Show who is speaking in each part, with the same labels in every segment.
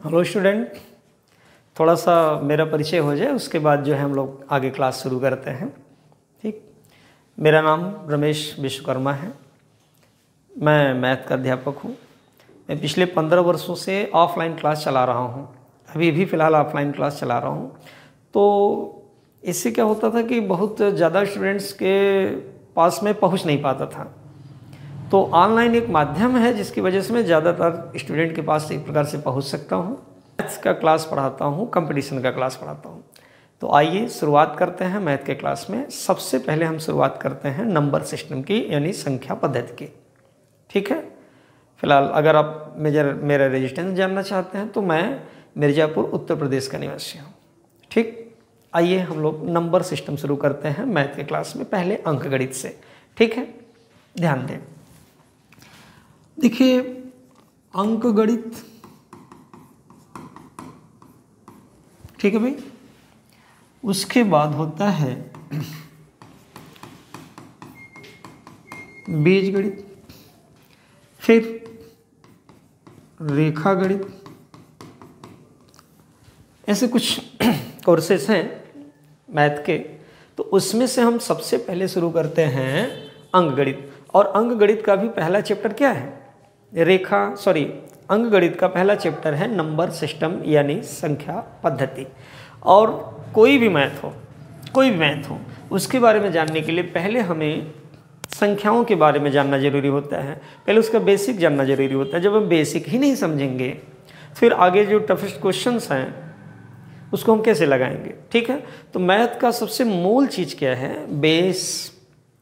Speaker 1: Hello student, थोड़ा सा मेरा परिचय हो जाए, उसके बाद जो है हम लोग आगे क्लास शुरू करते हैं। ठीक, मेरा नाम रमेश विश्वकर्मा है। मैं मैथ का अध्यापक हूँ। मैं पिछले 15 वर्षों से ऑफलाइन क्लास चला रहा हूँ। अभी भी फ़िलहाल ऑफलाइन क्लास चला रहा हूँ। तो इससे क्या होता था कि बहुत ज़्यादा स्टूडेंट्स के पास में पहुँच नहीं पाता था। तो ऑनलाइन एक माध्यम है जिसकी वजह से मैं ज़्यादातर स्टूडेंट के पास एक प्रकार से पहुंच सकता हूं। मैथ्स का क्लास पढ़ाता हूं, कंपटीशन का क्लास पढ़ाता हूं। तो आइए शुरुआत करते हैं मैथ के क्लास में। सबसे पहले हम शुरुआत करते हैं नंबर सिस्टम की, यानी संख्या पद्धति की। ठीक है, फिलहाल अगर आप मेरा रेजिस्टेंस जानना चाहते हैं तो मैं मिर्ज़ापुर उत्तर प्रदेश का निवासी हूँ। ठीक, आइए हम लोग नंबर सिस्टम शुरू करते हैं मैथ के क्लास में, पहले अंकगणित से। ठीक है, ध्यान दें। देखिए, अंकगणित, ठीक है भाई, उसके बाद होता है बीजगणित, फिर रेखा गणित। ऐसे कुछ कोर्सेस हैं मैथ के, तो उसमें से हम सबसे पहले शुरू करते हैं अंकगणित। और अंकगणित का भी पहला चैप्टर क्या है? अंकगणित का पहला चैप्टर है नंबर सिस्टम, यानी संख्या पद्धति। और कोई भी मैथ हो उसके बारे में जानने के लिए पहले हमें संख्याओं के बारे में जानना जरूरी होता है। पहले उसका बेसिक जानना जरूरी होता है। जब हम बेसिक ही नहीं समझेंगे, फिर आगे जो टफेस्ट क्वेश्चंस हैं उसको हम कैसे लगाएंगे? ठीक है, तो मैथ का सबसे मूल चीज़ क्या है? बेस।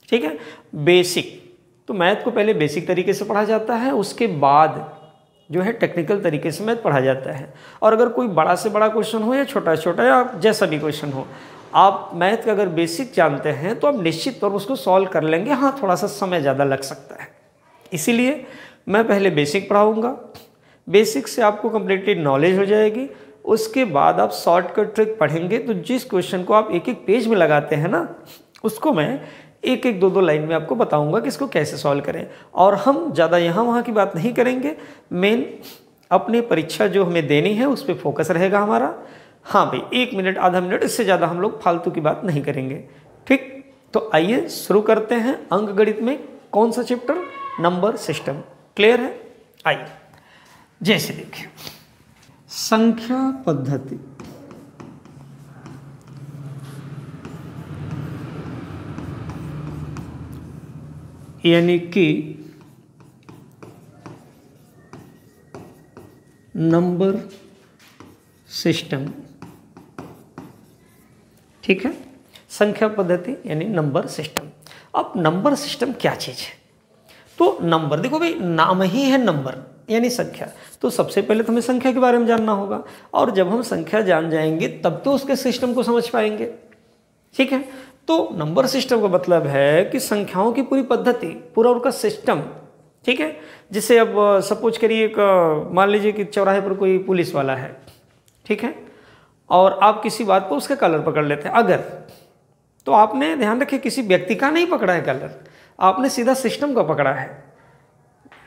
Speaker 1: ठीक है, बेसिक। तो मैथ को पहले बेसिक तरीके से पढ़ा जाता है, उसके बाद जो है टेक्निकल तरीके से मैथ पढ़ा जाता है। और अगर कोई बड़ा से बड़ा क्वेश्चन हो या छोटा छोटा या जैसा भी क्वेश्चन हो, आप मैथ का अगर बेसिक जानते हैं तो आप निश्चित तौर पर उसको सॉल्व कर लेंगे। हाँ, थोड़ा सा समय ज़्यादा लग सकता है, इसीलिए मैं पहले बेसिक पढ़ाऊँगा। बेसिक से आपको कम्प्लीटली नॉलेज हो जाएगी। उसके बाद आप शॉर्टकट ट्रिक पढ़ेंगे, तो जिस क्वेश्चन को आप एक एक पेज में लगाते हैं ना, उसको मैं एक एक दो लाइन में आपको बताऊंगा कि इसको कैसे सॉल्व करें। और हम ज़्यादा यहाँ वहाँ की बात नहीं करेंगे। मेन अपनी परीक्षा जो हमें देनी है उस पर फोकस रहेगा हमारा। हाँ भाई, 1 मिनट आधा मिनट, इससे ज़्यादा हम लोग फालतू की बात नहीं करेंगे। ठीक, तो आइए शुरू करते हैं अंकगणित में। कौन सा चैप्टर? Number system. क्लियर है? आइए, जैसे देखिए, संख्या पद्धति। यानी कि नंबर सिस्टम। ठीक है, संख्या पद्धति यानी नंबर सिस्टम। अब नंबर सिस्टम क्या चीज़ है? तो नंबर, देखो भाई, नाम ही है नंबर यानी संख्या। तो सबसे पहले तो हमें संख्या के बारे में जानना होगा, और जब हम संख्या जान जाएंगे तब तो उसके सिस्टम को समझ पाएंगे। ठीक है, तो नंबर सिस्टम का मतलब है कि संख्याओं की पूरी पद्धति, पूरा उनका सिस्टम। ठीक है, जैसे अब सपोज करिए, मान लीजिए कि चौराहे पर कोई पुलिस वाला है, ठीक है, और आप किसी बात पर उसका कलर पकड़ लेते हैं अगर, तो आपने ध्यान रखिए किसी व्यक्ति का नहीं पकड़ा है कलर, आपने सीधा सिस्टम का पकड़ा है।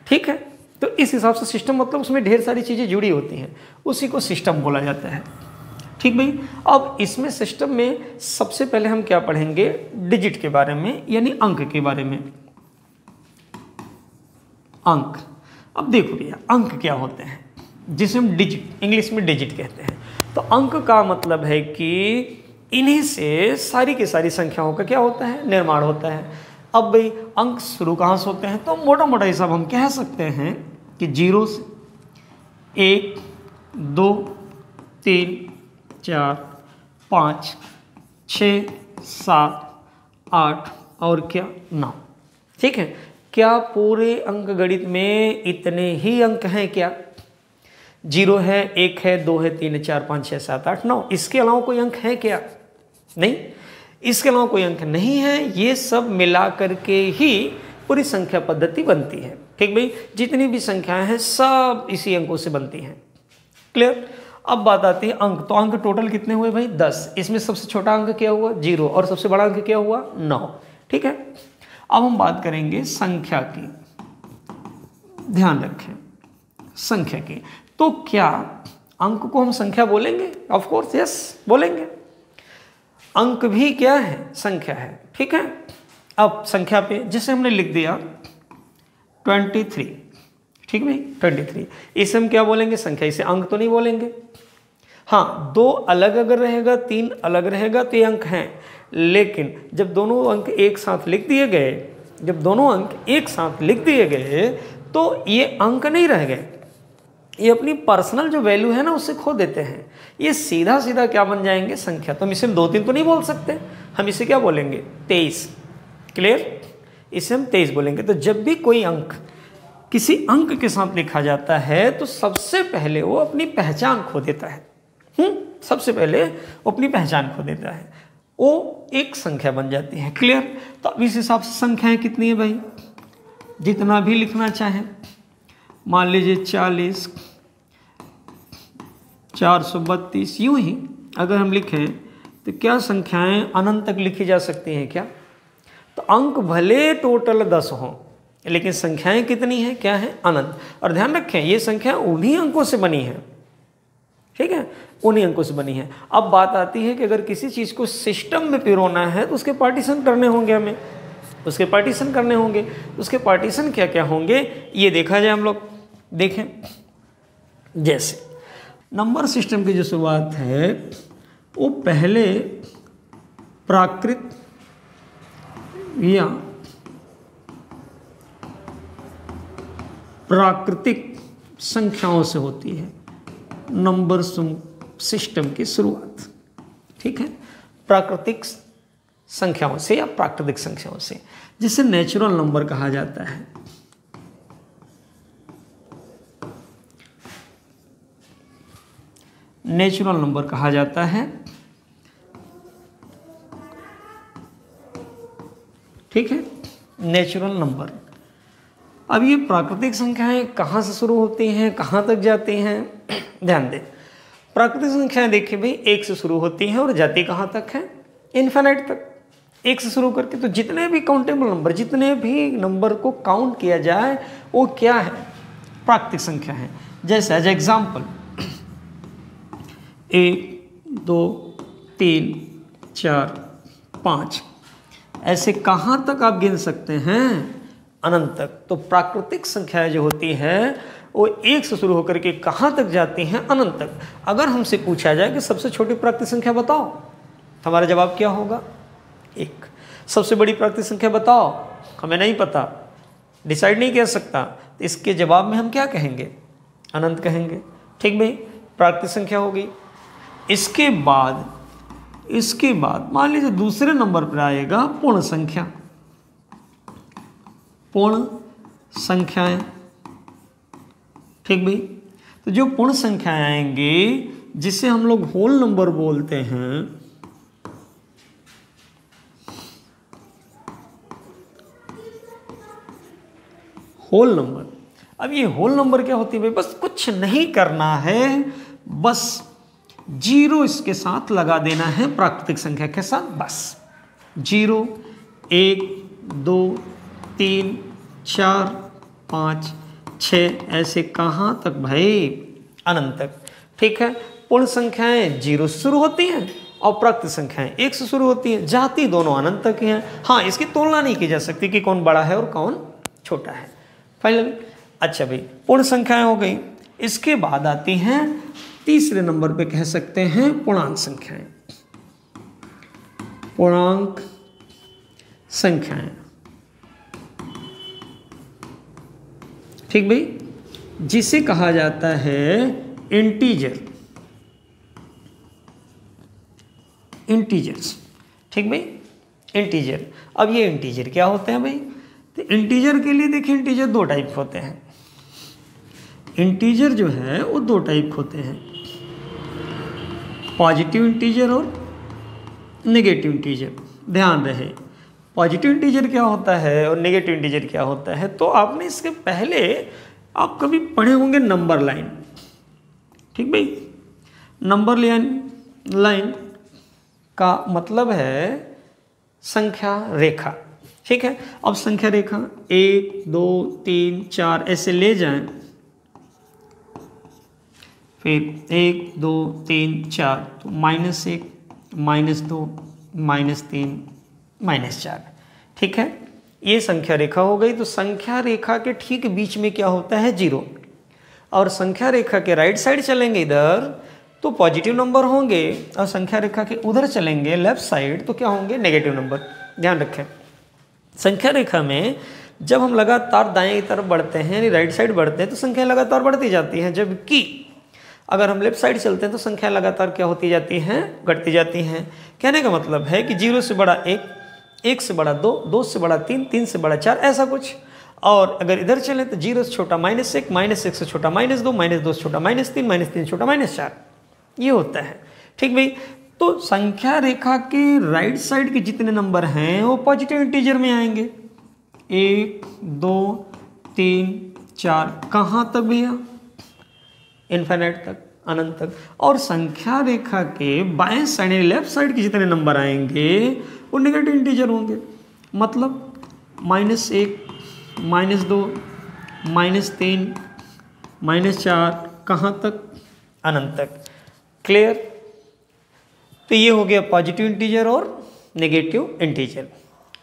Speaker 1: ठीक है, तो इस हिसाब से सिस्टम मतलब उसमें ढेर सारी चीज़ें जुड़ी होती हैं, उसी को सिस्टम बोला जाता है। ठीक भाई, अब इसमें सिस्टम में सबसे पहले हम क्या पढ़ेंगे? डिजिट के बारे में, यानी अंक के बारे में। अंक, अब देखो भैया, अंक क्या होते हैं? जिसे हम डिजिट, इंग्लिश में डिजिट कहते हैं। तो अंक का मतलब है कि इन्हीं से सारी की सारी संख्याओं का क्या होता है? निर्माण होता है। अब भाई, अंक शुरू कहाँ से होते हैं? तो मोटा मोटा हिसाब हम कह सकते हैं कि 0 से 1, 2, 3, 4, 5, 6, 7, 8 और क्या 9। ठीक है, क्या पूरे अंकगणित में इतने ही अंक हैं क्या? 0 है, 1 है, 2 है, 3 है, 4, 5, 6, 7, 8, 9। इसके अलावा कोई अंक है क्या? नहीं, इसके अलावा कोई अंक नहीं है। ये सब मिला करके ही पूरी संख्या पद्धति बनती है। ठीक भाई, जितनी भी संख्याएं हैं सब इसी अंकों से बनती हैं। क्लियर? अब बात आती है अंक। तो अंक टोटल कितने हुए भाई? 10। इसमें सबसे छोटा अंक क्या हुआ? 0, और सबसे बड़ा अंक क्या हुआ? 9। ठीक है, अब हम बात करेंगे संख्या की। ध्यान रखें, संख्या की। तो क्या अंक को हम संख्या बोलेंगे? ऑफ कोर्स यस बोलेंगे। अंक भी क्या है? संख्या है। ठीक है, अब संख्या पे जैसे हमने लिख दिया 23, ठीक भाई 23, इसे हम क्या बोलेंगे? संख्या, इसे अंक तो नहीं बोलेंगे। हाँ, 2 अलग अगर रहेगा, 3 अलग रहेगा तो ये अंक हैं, लेकिन जब दोनों अंक एक साथ लिख दिए गए, जब दोनों अंक एक साथ लिख दिए गए तो ये अंक नहीं रह गए, ये अपनी पर्सनल जो वैल्यू है ना उससे खो देते हैं, ये सीधा सीधा क्या बन जाएंगे? संख्या। तो हम इसे 2-3 तो नहीं बोल सकते, हम इसे क्या बोलेंगे? 23। क्लियर? इसे हम 23 बोलेंगे। तो जब भी कोई अंक किसी अंक के साथ लिखा जाता है तो सबसे पहले वो अपनी पहचान खो देता है। सबसे पहले वो अपनी पहचान खो देता है, वो एक संख्या बन जाती है। क्लियर? तो अब इस हिसाब से संख्याएं कितनी है भाई? जितना भी लिखना चाहें, मान लीजिए 40, 432, यूं ही अगर हम लिखें तो क्या संख्याएं अनंत तक लिखी जा सकती हैं क्या? तो अंक भले टोटल 10 हों, लेकिन संख्याएं कितनी हैं? क्या है? अनंत। और ध्यान रखें ये संख्या उन्हीं अंकों से बनी है, ठीक है, उन्हीं अंकों से बनी है। अब बात आती है कि अगर किसी चीज़ को सिस्टम में पिरोना है तो उसके पार्टीशन करने होंगे, हमें उसके पार्टीशन करने होंगे। उसके पार्टीशन क्या क्या होंगे ये देखा जाए, हम लोग देखें। जैसे नंबर सिस्टम की जो शुरुआत है वो पहले प्राकृत या प्राकृतिक संख्याओं से होती है, नंबर सिस्टम की शुरुआत। ठीक है, प्राकृतिक संख्याओं से या प्राकृतिक संख्याओं से, जिसे नेचुरल नंबर कहा जाता है। नेचुरल नंबर कहा जाता है। ठीक है, नेचुरल नंबर। अब ये प्राकृतिक संख्याएं कहाँ से शुरू होती हैं, कहाँ तक जाती हैं? ध्यान दें, प्राकृतिक संख्याएं देखिए भाई 1 से शुरू होती हैं और जाती कहाँ तक है? इन्फिनिट तक। 1 से शुरू करके तो जितने भी काउंटेबल नंबर, जितने भी नंबर को काउंट किया जाए वो क्या है? प्राकृतिक संख्या है। जैसे एज एग्जाम्पल 1, 2, 3, 4, 5, ऐसे कहाँ तक आप गिन सकते हैं? अनंत तक। तो प्राकृतिक संख्याएं जो होती है वो 1 से शुरू होकर के कहाँ तक जाती हैं? अनंत तक। अगर हमसे पूछा जाए कि सबसे छोटी प्राकृतिक संख्या बताओ, हमारा जवाब क्या होगा? 1। सबसे बड़ी प्राकृतिक संख्या बताओ, हमें नहीं पता, डिसाइड नहीं कर सकता, तो इसके जवाब में हम क्या कहेंगे? अनंत कहेंगे। ठीक भाई, प्राकृतिक संख्या होगी। इसके बाद मान लीजिए दूसरे नंबर पर आएगा पूर्ण संख्या। पूर्ण संख्याएं। ठीक भाई, तो जो पूर्ण संख्याएं आएंगी जिसे हम लोग होल नंबर बोलते हैं, होल नंबर। अब ये होल नंबर क्या होती है भाई? बस कुछ नहीं करना है, बस 0 इसके साथ लगा देना है प्राकृतिक संख्या के साथ। बस 0, 1, 2, 3, 4, 5, 6, ऐसे कहाँ तक भाई? अनंत तक। ठीक है, पूर्ण संख्याएं 0 से शुरू होती हैं और प्राकृतिक संख्याएं 1 से शुरू होती हैं, जाती दोनों अनंत तक ही हैं। हाँ, इसकी तुलना नहीं की जा सकती कि कौन बड़ा है और कौन छोटा है। फाइनल। अच्छा भाई, पूर्ण संख्याएं हो गई। इसके बाद आती हैं तीसरे नंबर पे, कह सकते हैं पूर्णांक संख्याएं। पूर्णांक संख्याएं। ठीक भाई, जिसे कहा जाता है इंटीजर। इंटीजर्स। ठीक भाई, इंटीजर। अब ये इंटीजर क्या होते हैं भाई? तो इंटीजर के लिए देखिए, इंटीजर 2 टाइप होते हैं। इंटीजर जो है वो 2 टाइप होते हैं, पॉजिटिव इंटीजर और नेगेटिव इंटीजर। ध्यान रहे, पॉजिटिव इंटीजर क्या होता है और नेगेटिव इंटीजर क्या होता है, तो आपने इसके पहले आप कभी पढ़े होंगे नंबर लाइन। ठीक भाई, नंबर लाइन का मतलब है संख्या रेखा। ठीक है, अब संख्या रेखा 1, 2, 3, 4 ऐसे ले जाएं, फिर 1 2 3 4, तो -1 -2 -3 -4। ठीक है, ये संख्या रेखा हो गई। तो संख्या रेखा के ठीक बीच में क्या होता है? 0। और संख्या रेखा के राइट साइड चलेंगे इधर तो पॉजिटिव नंबर होंगे, और संख्या रेखा के उधर चलेंगे लेफ्ट साइड तो क्या होंगे? Negative number. ध्यान रखें, संख्या रेखा में जब हम लगातार दाएं की तरफ बढ़ते हैं यानी राइट साइड बढ़ते हैं तो संख्या लगातार बढ़ती जाती है, जबकि अगर हम लेफ्ट साइड चलते हैं तो संख्या लगातार क्या होती जाती हैं? घटती जाती हैं। कहने का मतलब है कि 0 से बड़ा 1, 1 से बड़ा 2, 2 से बड़ा 3, 3 से बड़ा 4, ऐसा कुछ। और अगर इधर चलें तो 0 से छोटा -1, -1 से छोटा -2, -2 से छोटा -3, -3 से छोटा -4, ये होता है। ठीक भाई, तो संख्या रेखा के राइट साइड के जितने नंबर हैं वो पॉजिटिव इंटीजर में आएंगे। 1 2 3 4, कहाँ तक भैया? इन्फिनिट तक, अनंत तक। और संख्या रेखा के बाएं साइड लेफ्ट साइड के जितने नंबर आएंगे वो नेगेटिव इंटीजर होंगे। मतलब -1 -2 -3 -4, कहाँ तक? अनंत तक। क्लियर? तो ये हो गया पॉजिटिव इंटीजर और नेगेटिव इंटीजर।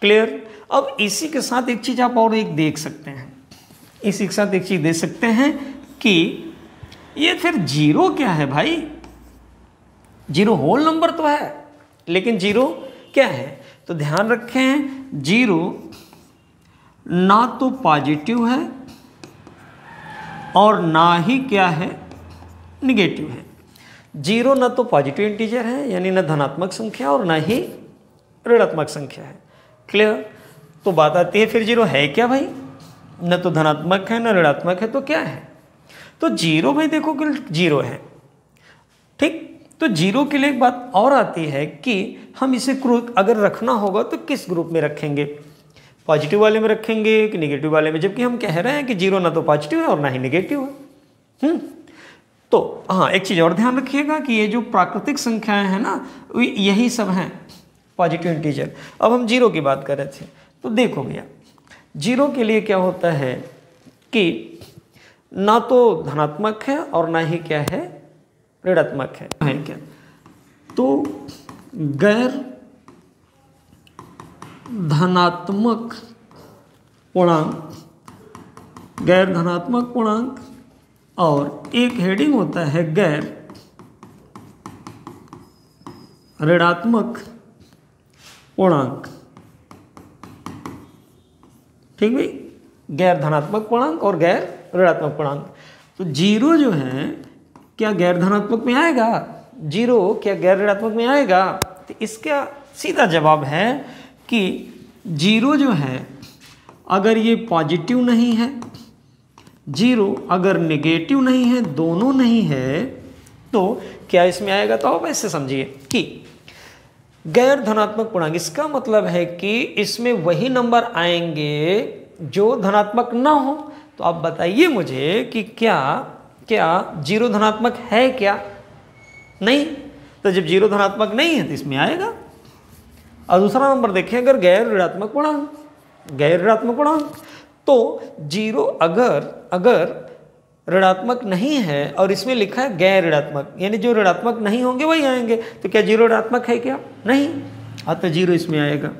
Speaker 1: क्लियर? अब इसी के साथ एक चीज़ आप और एक देख सकते हैं, इसी के साथ एक चीज़ देख सकते हैं कि ये फिर 0 क्या है भाई? 0 होल नंबर तो है, लेकिन 0 क्या है? तो ध्यान रखें, 0 ना तो पॉजिटिव है और ना ही क्या है? निगेटिव है। 0 ना तो पॉजिटिव इंटीजर है यानी ना धनात्मक संख्या और ना ही ऋणात्मक संख्या है। क्लियर? तो बात आती है फिर 0 है क्या भाई? न तो धनात्मक है न ऋणात्मक है, तो क्या है? तो 0 भाई देखो कि 0 है। ठीक, तो 0 के लिए एक बात और आती है कि हम इसे अगर रखना होगा तो किस ग्रुप में रखेंगे? पॉजिटिव वाले में रखेंगे कि नेगेटिव वाले में? जबकि हम कह रहे हैं कि 0 ना तो पॉजिटिव है और ना ही नेगेटिव है। तो हाँ, एक चीज़ और ध्यान रखिएगा कि ये जो प्राकृतिक संख्याएं हैं ना, यही सब हैं पॉजिटिव इंटीजर। अब हम 0 की बात कर रहे थे, तो देखो भैया 0 के लिए क्या होता है कि ना तो धनात्मक है और ना ही क्या है? ऋणात्मक है क्या? तो गैर धनात्मक पूर्णांक, गैर धनात्मक पूर्णांक, और एक हेडिंग होता है गैर ऋणात्मक पूर्णांक। ठीक भाई, गैर धनात्मक पूर्णांक और गैर ऋणात्मक पूर्णांक। तो 0 जो है क्या गैर धनात्मक में आएगा? 0 क्या गैर ऋणात्मक में आएगा? तो इसका सीधा जवाब है कि 0 जो है अगर ये पॉजिटिव नहीं है, 0 अगर नेगेटिव नहीं है, दोनों नहीं है, तो क्या इसमें आएगा? तो आप ऐसे समझिए कि गैर धनात्मक पूर्णांक, इसका मतलब है कि इसमें वही नंबर आएंगे जो धनात्मक ना हो। तो आप बताइए मुझे कि क्या 0 धनात्मक है क्या? नहीं। तो जब 0 धनात्मक नहीं है तो इसमें आएगा। और दूसरा नंबर देखें, अगर गैर ऋणात्मक पूर्णांक, गैर ऋणात्मक पूर्णांक, तो 0 अगर ऋणात्मक नहीं है और इसमें लिखा है गैर ऋणात्मक, यानी जो ऋणात्मक नहीं होंगे वही आएंगे। तो क्या 0 ऋणात्मक है क्या? नहीं। तो 0 इसमें आएगा।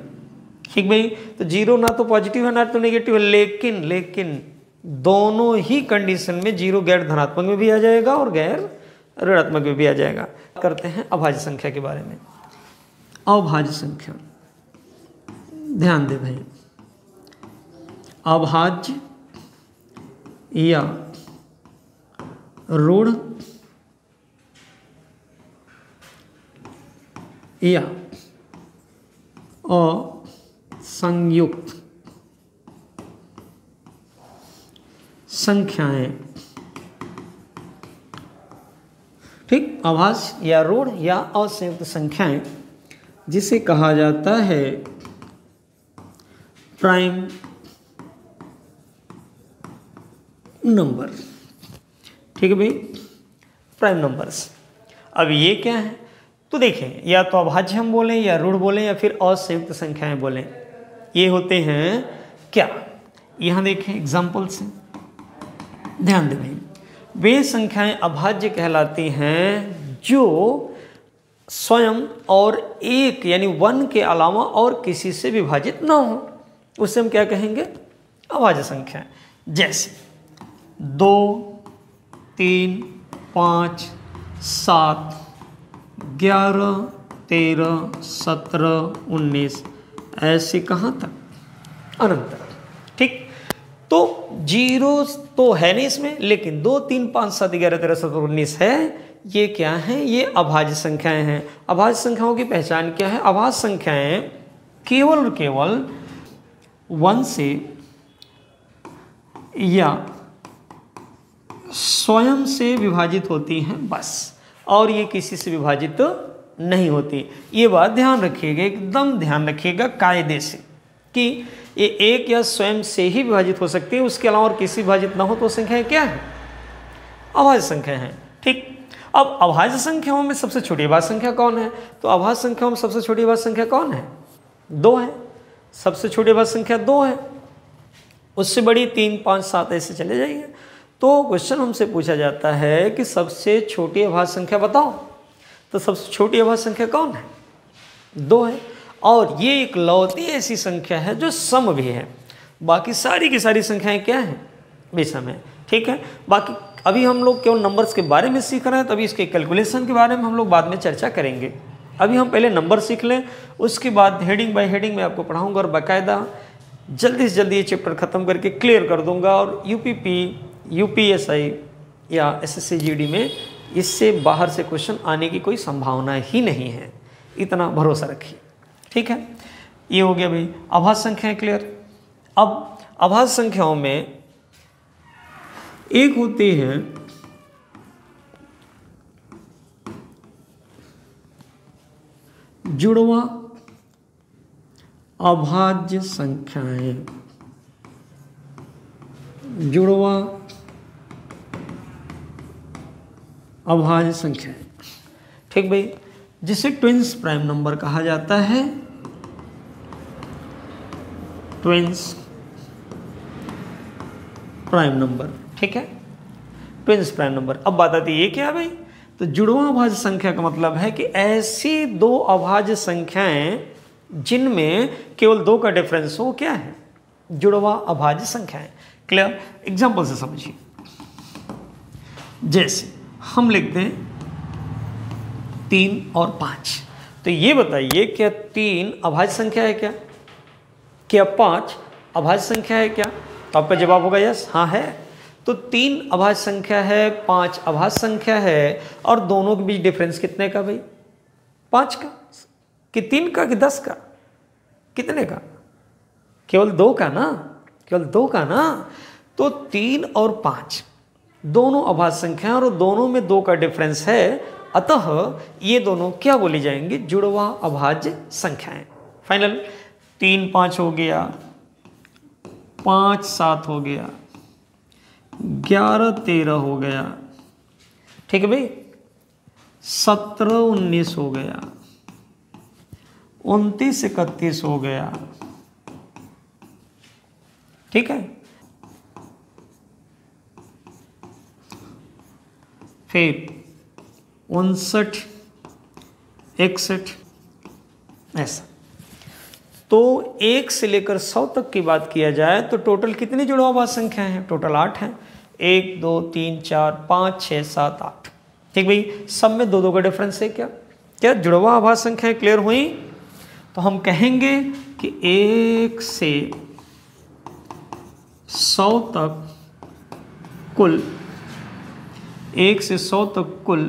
Speaker 1: ठीक भाई, तो 0 ना तो पॉजिटिव है ना तो नेगेटिव है, लेकिन दोनों ही कंडीशन में 0 गैर धनात्मक में भी आ जाएगा और गैर ऋणात्मक में भी आ जाएगा। करते हैं अभाज्य संख्या के बारे में। अभाज्य संख्या, ध्यान दे भाई, अभाज्य या ऋण या असंयुक्त संख्याएं। ठीक, अभाज्य या ऋण या असंयुक्त संख्याएं, जिसे कहा जाता है प्राइम नंबर। ठीक है भाई, प्राइम नंबर्स। अब ये क्या है? तो देखें, या तो अभाज्य हम बोलें या ऋण बोलें या फिर असंयुक्त संख्याएं बोलें, ये होते हैं क्या? यहाँ देखें एग्जाम्पल से ध्यान दें भाई। वे संख्याएं अभाज्य कहलाती हैं जो स्वयं और एक यानी 1 के अलावा और किसी से विभाजित ना हो, उसे हम क्या कहेंगे? अभाज्य संख्या। जैसे 2, 3, 5, 7, 11, 13, 17, 19, ऐसे कहाँ तक? अनंत तक। ठीक, तो 0 तो है नहीं इसमें, लेकिन 2, 3, 5, 7, 11, 13, 17, 19 है। ये क्या है? ये अभाज्य संख्याएं हैं। अभाज्य संख्याओं की पहचान क्या है? अभाज्य संख्याएं केवल और केवल 1 से या स्वयं से विभाजित होती हैं बस, और ये किसी से विभाजित नहीं होती। ये बात ध्यान रखिएगा, एकदम ध्यान रखिएगा कायदे से, कि ये एक या स्वयं से ही विभाजित हो सकती है, उसके अलावा और किसी विभाजित ना हो तो संख्याएं क्या है? अभाज्य संख्या है। ठीक, अब अभाज्य संख्याओं में सबसे छोटी अभाज्य संख्या कौन है? तो अभाज्य संख्याओं में सबसे छोटी अभाज्य संख्या कौन है? 2 है। सबसे छोटी अभाज्य संख्या 2 है, उससे बड़ी 3, 5, 7 ऐसे चले जाइए। तो क्वेश्चन हमसे पूछा जाता है कि सबसे छोटी अभाज्य संख्या बताओ, तो सबसे छोटी अभाज्य संख्या कौन है? 2 है। और ये एक लौती ऐसी संख्या है जो सम भी है, बाकी सारी की सारी संख्याएं क्या हैं? विषम है। ठीक है, बाकी अभी हम लोग केवल नंबर्स के बारे में सीख रहे हैं, तभी इसके कैलकुलेशन के बारे में हम लोग बाद में चर्चा करेंगे। अभी हम पहले नंबर सीख लें, उसके बाद हेडिंग बाय हेडिंग में आपको पढ़ाऊंगा और बाकायदा जल्दी से जल्दी ये चैप्टर ख़त्म करके क्लियर कर दूंगा। और यूपीपी, यूपीएसआई या एसएससी जीडी में इससे बाहर से क्वेश्चन आने की कोई संभावना ही नहीं है, इतना भरोसा रखिए। ठीक है, ये हो गया भाई अभाज्य संख्याएं क्लियर। अब अभाज्य संख्याओं में एक होती है जुड़वा अभाज्य संख्याएं। जुड़वा अभाज्य संख्याएं, ठीक भाई, जिसे ट्विंस प्राइम नंबर कहा जाता है। ट्विंस प्राइम नंबर, ठीक है, ट्विंस प्राइम नंबर। अब बात आती है ये क्या है भाई? तो जुड़वा अभाज्य संख्या का मतलब है कि ऐसी 2 अभाज्य संख्याएं जिनमें केवल 2 का डिफरेंस हो, क्या है? जुड़वा अभाज्य संख्याएं। क्लियर? एग्जांपल से समझिए। जैसे हम लिखते हैं 3 और 5, तो ये बताइए क्या 3 अभाज्य संख्या है क्या? क्या 5 अभाज्य संख्या है क्या? तो आपका जवाब होगा यस, हाँ है। तो 3 अभाज्य संख्या है, 5 अभाज्य संख्या है, और दोनों के बीच डिफरेंस कितने का भाई? 5 का, कि 3 का, कि 10 का? कितने का? केवल 2 का ना, केवल 2 का ना। तो 3 और 5 दोनों अभाज्य संख्या और दोनों में 2 का डिफरेंस है, अतः ये दोनों क्या बोली जाएंगी? जुड़वा अभाज्य संख्याएं। फाइनल 3 5 हो गया, 5 7 हो गया, 11 13 हो गया, ठीक है भाई, 17 19 हो गया, 29 31 हो गया, ठीक है। फिर 59 61, ऐसा। तो 1 से लेकर 100 तक की बात किया जाए तो टोटल कितनी जुड़वा अभाज्य संख्या हैं? टोटल 8 हैं। 1 2 3 4 5 6 7 8, ठीक भाई। सब में 2 का डिफरेंस है। क्या क्या जुड़वा अभाज्य संख्याएं क्लियर हुई? तो हम कहेंगे कि 1 से 100 तक कुल, 1 से 100 तक कुल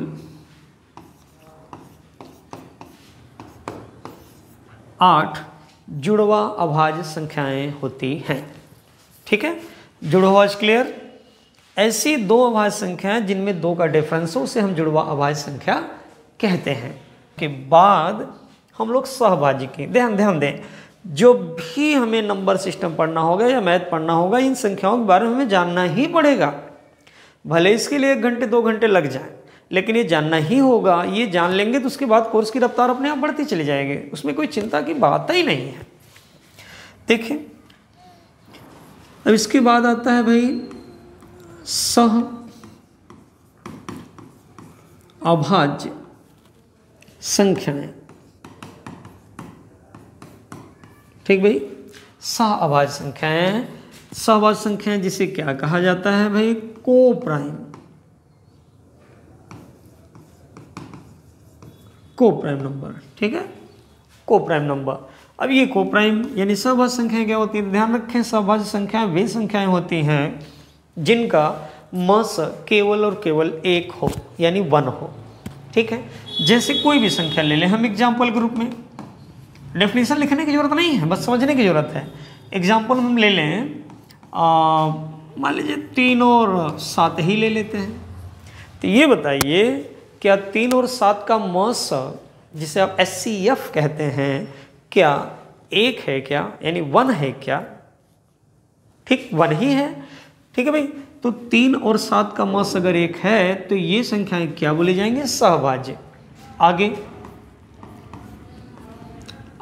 Speaker 1: 8 जुड़वा अभाज्य संख्याएं होती हैं, ठीक है। जुड़वा अभाज्य क्लियर। ऐसी 2 अभाज्य संख्याएं जिनमें 2 का डिफरेंस हो उसे हम जुड़वा अभाज्य संख्या कहते हैं। के बाद हम लोग सहभाज्य की ध्यान दें। जो भी हमें नंबर सिस्टम पढ़ना होगा या मैथ पढ़ना होगा, इन संख्याओं के बारे में हमें जानना ही पड़ेगा। भले इसके लिए 1 घंटे 2 घंटे लग जाए, लेकिन ये जानना ही होगा। ये जान लेंगे तो उसके बाद कोर्स की रफ्तार अपने आप बढ़ती चली जाएगी, उसमें कोई चिंता की बात ही नहीं है। देखिए अब इसके बाद आता है भाई सहभाज्य। अभाज्य संख्याएं। ठीक भाई, सहअभाज्य संख्याएं, सहअभाज्य संख्याएं जिसे क्या कहा जाता है भाई, को प्राइम, को प्राइम नंबर। ठीक है, को प्राइम नंबर। अब ये को प्राइम यानी सहअभाज्य संख्याएं क्या होती है, ध्यान रखें, सहअभाज्य संख्याएं वे संख्याएं होती हैं जिनका मस केवल और केवल एक हो, यानी 1 हो। ठीक है, जैसे कोई भी संख्या ले लें हम एग्जाम्पल के रूप में, डेफिनेशन लिखने की जरूरत नहीं है, बस समझने की जरूरत है। एग्जाम्पल हम ले लें, मान लीजिए 3 और 7 ही ले लेते हैं। तो ये बताइए क्या 3 और 7 का मस जिसे आप SCF कहते हैं क्या 1 है क्या, यानी 1 है क्या? ठीक, 1 ही है। ठीक है भाई, तो 3 और 7 का मस अगर 1 है तो ये संख्याएं क्या बोली जाएंगे, सहभाज्य। आगे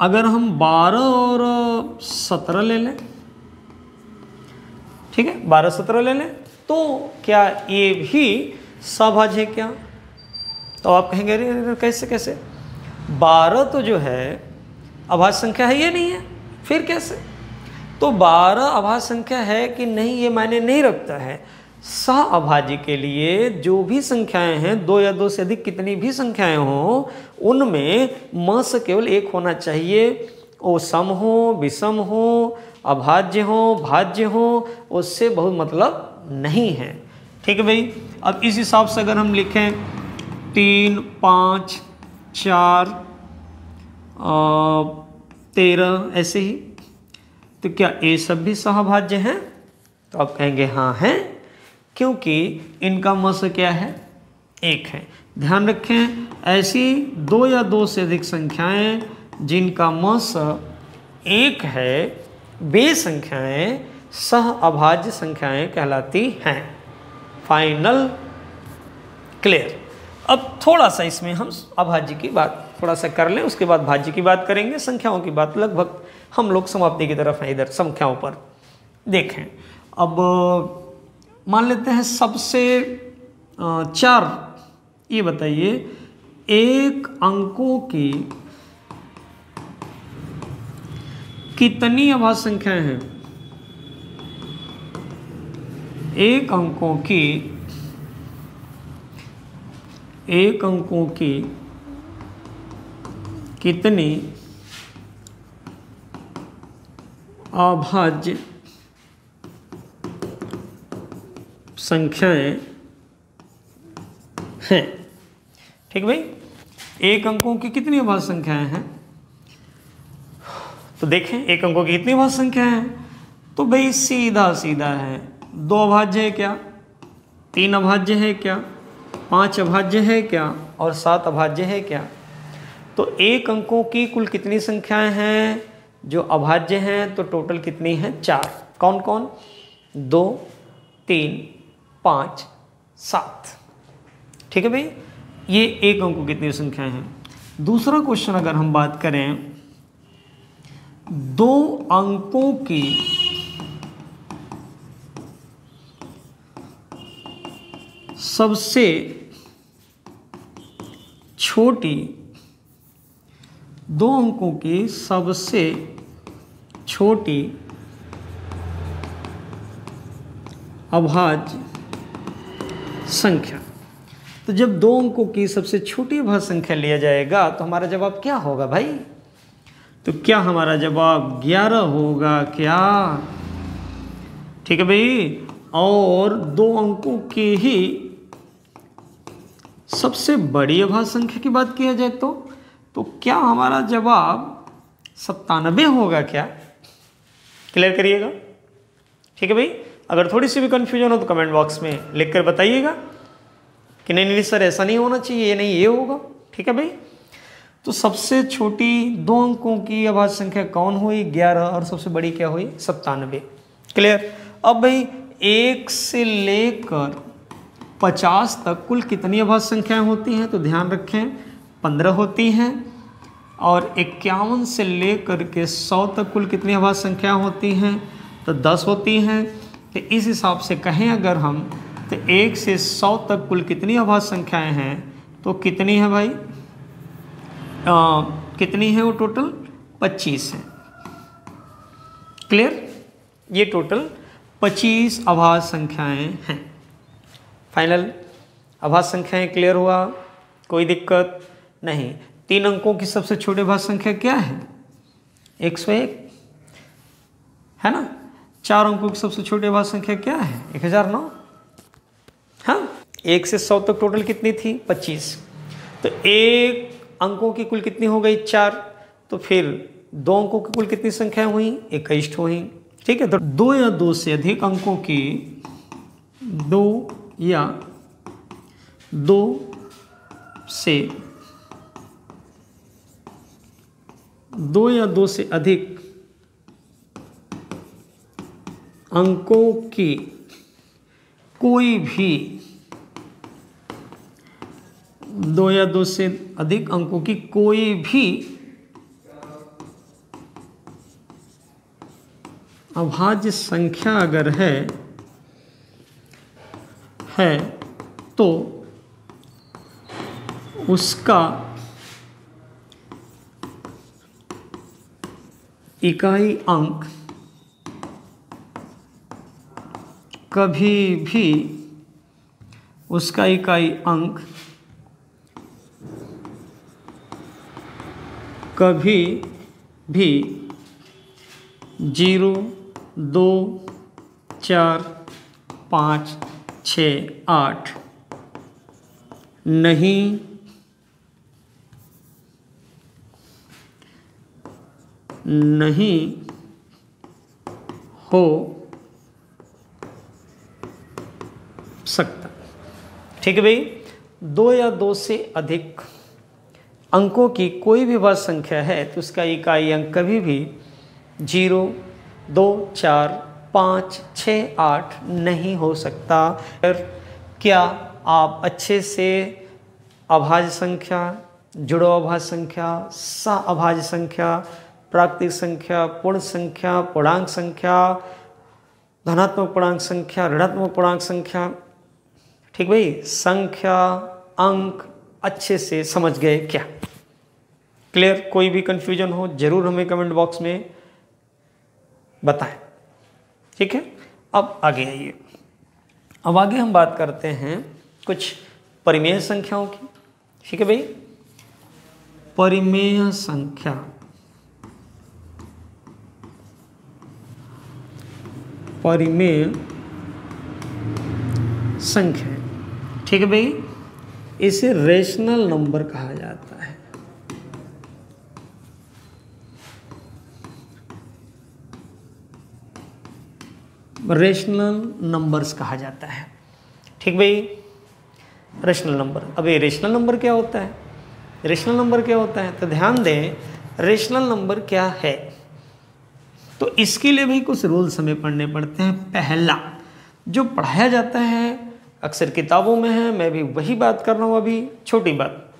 Speaker 1: अगर हम 12 और 17 ले लें, ठीक है, 12-17 ले लें, तो क्या ये भी सहभाज्य है क्या? तो आप कहेंगे अरे कैसे कैसे, 12 तो जो है अभाज्य संख्या है, ये नहीं है, फिर कैसे? तो 12 अभाज्य संख्या है कि नहीं ये मायने नहीं रखता है। सहअभाज्य के लिए जो भी संख्याएं हैं, 2 या 2 से अधिक कितनी भी संख्याएं हों, उनमें मस केवल 1 होना चाहिए। वो सम हो, विषम हो, अभाज्य हो, भाज्य हो, उससे बहुत मतलब नहीं है। ठीक है भाई, अब इस हिसाब से अगर हम लिखें 3, 5, 4, 13 ऐसे ही, तो क्या ये सब भी सहभाज्य हैं? तो आप कहेंगे हाँ हैं, क्योंकि इनका मस क्या है, 1 है। ध्यान रखें, ऐसी 2 या 2 से अधिक संख्याएं जिनका मस 1 है, वे संख्याएं सहअभाज्य संख्याएं कहलाती हैं। Final, clear. अब थोड़ा सा इसमें हम अभाज्य की बात थोड़ा सा कर लें, उसके बाद भाज्य की बात करेंगे। संख्याओं की बात लगभग हम लोग समाप्ति की तरफ हैं इधर संख्याओं पर। देखें, अब मान लेते हैं सबसे 4, ये बताइए 1 अंकों की कितनी अभाज्य संख्याएं हैं? 1 अंकों की कितनी अभाज्य संख्याएं हैं? ठीक भाई, 1 अंकों की कितनी अभाज्य संख्याएं हैं? तो देखें 1 अंकों की कितनी अभाज्य संख्याएं हैं, तो भाई सीधा सीधा है, 2 अभाज्य है क्या, 3 अभाज्य है क्या, 5 अभाज्य है क्या, और 7 अभाज्य है क्या? तो 1 अंकों की कुल कितनी संख्याएं हैं जो अभाज्य हैं? तो टोटल कितनी है, 4। कौन कौन? 2, 3, 5, 7। ठीक है भाई, ये 1 अंकों की कितनी संख्याएं हैं। दूसरा क्वेश्चन अगर हम बात करें, 2 अंकों की सबसे छोटी, 2 अंकों की सबसे छोटी अभाज्य संख्या। तो जब 2 अंकों की सबसे छोटी अभाज्य संख्या लिया जाएगा तो हमारा जवाब क्या होगा भाई? तो क्या हमारा जवाब 11 होगा क्या? ठीक है भाई, और 2 अंकों की ही सबसे बड़ी अभाज्य संख्या की बात किया जाए तो क्या हमारा जवाब 97 होगा क्या? क्लियर करिएगा। ठीक है भाई, अगर थोड़ी सी भी कंफ्यूजन हो तो कमेंट बॉक्स में लिख कर बताइएगा कि नहीं सर ऐसा नहीं होना चाहिए, ये नहीं ये होगा। ठीक है भाई, तो सबसे छोटी 2 अंकों की अभाज्य संख्या कौन हुई? 11, और सबसे बड़ी क्या हुई? 97। क्लियर। अब भाई 1 से लेकर 50 तक कुल कितनी अभाज्य संख्याएं होती हैं? तो ध्यान रखें 15 होती हैं। और 51 से लेकर के 100 तक कुल कितनी अभाज्य संख्याएं होती हैं? तो 10 होती हैं। तो इस हिसाब से कहें अगर हम, तो 1 से 100 तक कुल कितनी अभाज्य संख्याएं हैं? तो कितनी है भाई, कितनी है वो टोटल 25 है। क्लियर, ये टोटल 25 अभाज्य संख्याएं हैं। फाइनल अभाज्य संख्याएं क्लियर हुआ, कोई दिक्कत नहीं। 3 अंकों की सबसे छोटी भाज्य संख्या क्या है, 101 है ना। 4 अंकों की सबसे छोटी भाज्य संख्या क्या है, 1009। हाँ, 1 से 100 तक टोटल कितनी थी, 25। तो 1 अंकों की कुल कितनी हो गई, 4। तो फिर 2 अंकों की कुल कितनी संख्या हुई, 21 हुई। ठीक है, तो 2 या 2 से अधिक अंकों की 2 या 2 से अधिक अंकों की कोई भी 2 या 2 से अधिक अंकों की कोई भी अभाज्य संख्या अगर है तो उसका इकाई अंक कभी भी, उसका इकाई अंक कभी भी 0, 2, 4, 5, 6, 8 नहीं हो सकता। ठीक है भाई, 2 या 2 से अधिक अंकों की कोई भी भाज्य संख्या है तो उसका इकाई अंक कभी भी 0, 2, 4, 5, 6, 8 नहीं हो सकता। क्या आप अच्छे से अभाज्य संख्या, जुड़ो अभाज्य संख्या, सह अभाज्य संख्या, प्राकृतिक संख्या, पूर्ण संख्या, पूर्णांक संख्या, धनात्मक पूर्णांक संख्या, ऋणात्मक पूर्णांक संख्या, ठीक भाई, संख्या, अंक अच्छे से समझ गए क्या? क्लियर? कोई भी कंफ्यूजन हो जरूर हमें कमेंट बॉक्स में बताएं। ठीक है, अब आगे आइए। अब आगे हम बात करते हैं कुछ परिमेय संख्याओं की। ठीक है भाई, परिमेय संख्या, परिमेय संख्या, ठीक है भाई, इसे रेशनल नंबर कहा जाता है। रेशनल नंबर्स कहा जाता है। ठीक भाई, रेशनल नंबर। अब ये रेशनल नंबर क्या होता है, रेशनल नंबर क्या होता है, तो ध्यान दें, रेशनल नंबर क्या है, तो इसके लिए भी कुछ रूल्स हमें पढ़ने पड़ते हैं। पहला जो पढ़ाया जाता है अक्सर किताबों में है, मैं भी वही बात कर रहा हूँ अभी, छोटी बात।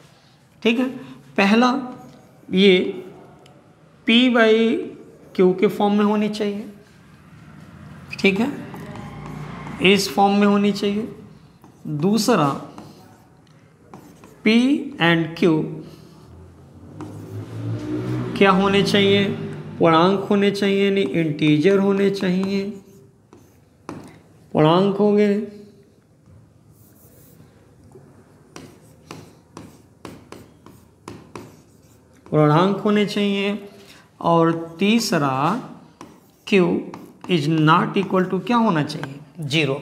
Speaker 1: ठीक है, पहला ये P/Q के फॉर्म में होनी चाहिए। ठीक है, इस फॉर्म में होनी चाहिए। दूसरा P and Q क्या होने चाहिए, पूर्णांक होने चाहिए, यानी इंटीजर होने चाहिए, पूर्णांक होंगे। पूर्णांक होने चाहिए। और तीसरा Q is not equal to क्या होना चाहिए, 0।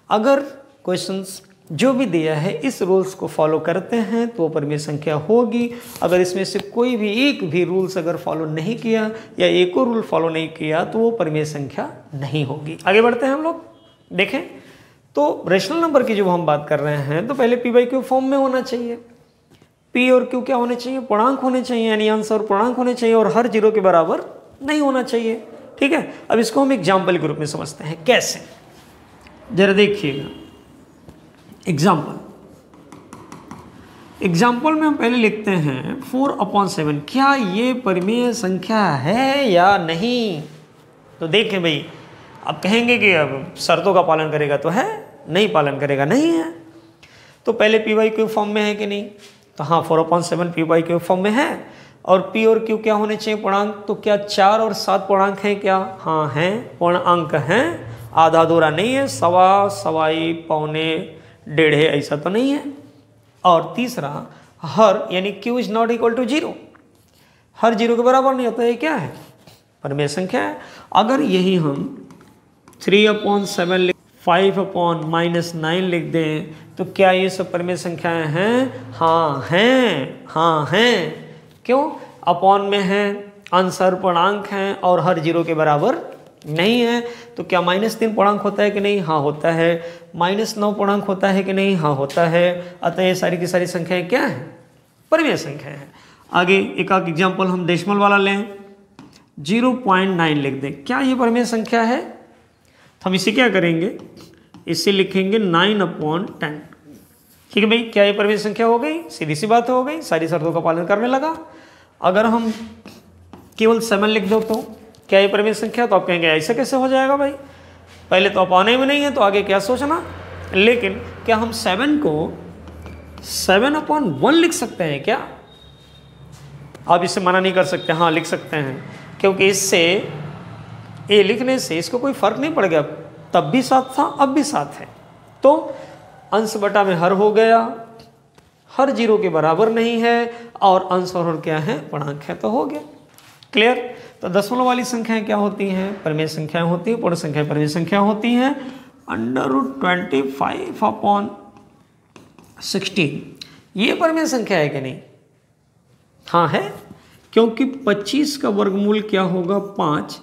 Speaker 1: अगर क्वेश्चंस जो भी दिया है इस रूल्स को फॉलो करते हैं तो वो परिमेय संख्या होगी। अगर इसमें से कोई भी एक भी रूल्स अगर फॉलो नहीं किया या एक और रूल फॉलो नहीं किया तो वो परिमेय संख्या नहीं होगी। आगे बढ़ते हैं हम लोग। देखें तो रेशनल नंबर की जब हम बात कर रहे हैं तो पहले P/Q फॉर्म में होना चाहिए। P और Q क्या होने चाहिए, पूर्णांक होने चाहिए, यानी अंश और पूर्णांक होने चाहिए, और हर 0 के बराबर नहीं होना चाहिए। ठीक है, अब इसको हम एग्जाम्पल के रूप में समझते हैं। कैसे, जरा देखिएगा। एग्जाम्पल में हम पहले लिखते हैं 4/7। क्या ये परिमेय संख्या है या नहीं? तो देखें भाई, आप कहेंगे कि अब शर्तों का पालन करेगा तो है, नहीं पालन करेगा नहीं है। तो पहले पी बाई क्यू फॉर्म में है कि नहीं, तो हाँ 4/7 पी बाई क्यू फॉर्म में है। और पी और क्यू क्या होने चाहिए पूर्णांक, तो क्या 4 और 7 पूर्णांक हैं क्या, हाँ हैं, पूर्णांक हैं, आधा अधूरा नहीं है, सवा, सवाई, पौने, डेढ़े ऐसा तो नहीं है। और तीसरा हर यानी Q is not equal to 0, हर 0 के बराबर नहीं होता है, क्या है, परिमेय संख्या है। अगर यही हम 3/7 5/-9 लिख दें तो क्या ये सब परिमेय संख्याएं हैं, हाँ हैं, हाँ हैं। क्यों, अपॉन में है, आंसर पूर्णांक हैं और हर 0 के बराबर नहीं है। तो क्या -3 पूर्णांक होता है कि नहीं, हाँ होता है। -9 पूर्णांक होता है कि नहीं, हाँ होता है। अतः ये सारी की सारी संख्याएं क्या हैं, परिमेय संख्याएं हैं। आगे एक एग्जाम्पल हम डेसिमल वाला लें, 0.9 लिख दें, क्या ये परिमेय संख्या है, तो हम इसे क्या करेंगे, इसे लिखेंगे 9/10। ठीक है भाई, क्या ये परिमेय संख्या हो गई, सीधी सी बात हो गई, सारी शर्तों का पालन करने लगा। अगर हम केवल 7 लिख दो तो क्या ये परिमेय संख्या, तो आप कहेंगे ऐसा कैसे हो जाएगा भाई, पहले तो अपने में नहीं है तो आगे क्या सोचना। लेकिन क्या हम 7 को 7/1 लिख सकते हैं क्या, आप इसे मना नहीं कर सकते, हाँ लिख सकते हैं, क्योंकि इससे ए लिखने से इसको कोई फर्क नहीं पड़ गया, तब भी 7 था अब भी 7 है। तो अंश बटा में हर हो गया, हर 0 के बराबर नहीं है और अंश और हर क्या है, पूर्णांक है, तो हो गया क्लियर। तो दशमलव वाली संख्याएं क्या होती हैं, परिमेय संख्याएं होती हैं, पूर्ण संख्याएं परिमेय संख्या होती हैं। √25/16 ये परिमेय संख्या है कि नहीं, हाँ है, क्योंकि 25 का वर्गमूल क्या होगा 5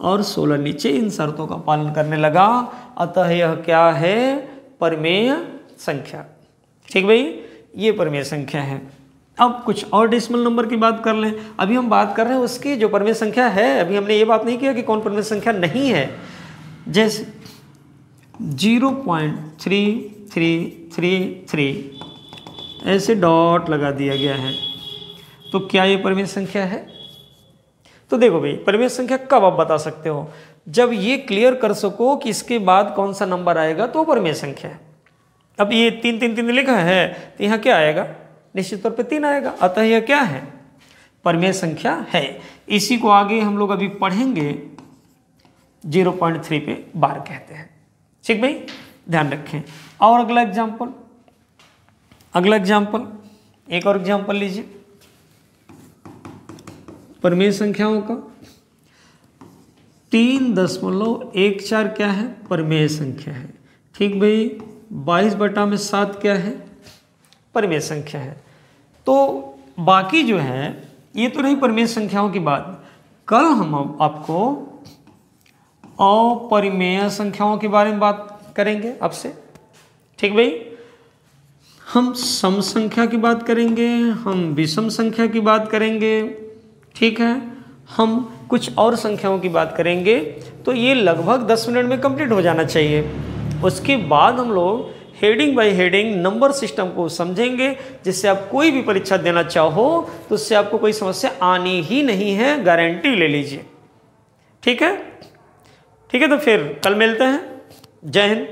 Speaker 1: और 16 नीचे, इन शर्तों का पालन करने लगा, अतः यह क्या है, परिमेय संख्या। ठीक भाई, ये परिमेय संख्या है। अब कुछ और डेसिमल नंबर की बात कर लें। अभी हम बात कर रहे हैं उसकी जो परिमेय संख्या है, अभी हमने ये बात नहीं किया कि कौन परिमेय संख्या नहीं है। जैसे 0.3333 ऐसे डॉट लगा दिया गया है, तो क्या ये परिमेय संख्या है, तो देखो भाई परिमेय संख्या कब आप बता सकते हो, जब ये क्लियर कर सको कि इसके बाद कौन सा नंबर आएगा तो परिमेय संख्या है। अब ये 3 लिखा है तो यहाँ क्या आएगा, निश्चित तौर पे 3 आएगा, अतः यह क्या है, परिमेय संख्या है। इसी को आगे हम लोग अभी पढ़ेंगे, 0.3 पे बार कहते हैं। ठीक भाई, ध्यान रखें। और अगला एग्जाम्पल, एक और एग्जाम्पल लीजिए परिमेय संख्याओं का। 3.14 क्या है, परिमेय संख्या है। ठीक भाई, 22/7 क्या है, परिमेय संख्या है। तो बाकी जो है ये तो रही परिमेय संख्याओं की बात। कल हम आपको अपरिमेय संख्याओं के बारे में बात करेंगे आपसे। ठीक भाई, हम सम संख्या की बात करेंगे, हम विषम संख्या की बात करेंगे, ठीक है, हम कुछ और संख्याओं की बात करेंगे। तो ये लगभग 10 मिनट में कंप्लीट हो जाना चाहिए। उसके बाद हम लोग heading by heading number system को समझेंगे, जिससे आप कोई भी परीक्षा देना चाहो तो उससे आपको कोई समस्या आनी ही नहीं है, गारंटी ले लीजिए। ठीक है, तो फिर कल मिलते हैं। जय हिंद।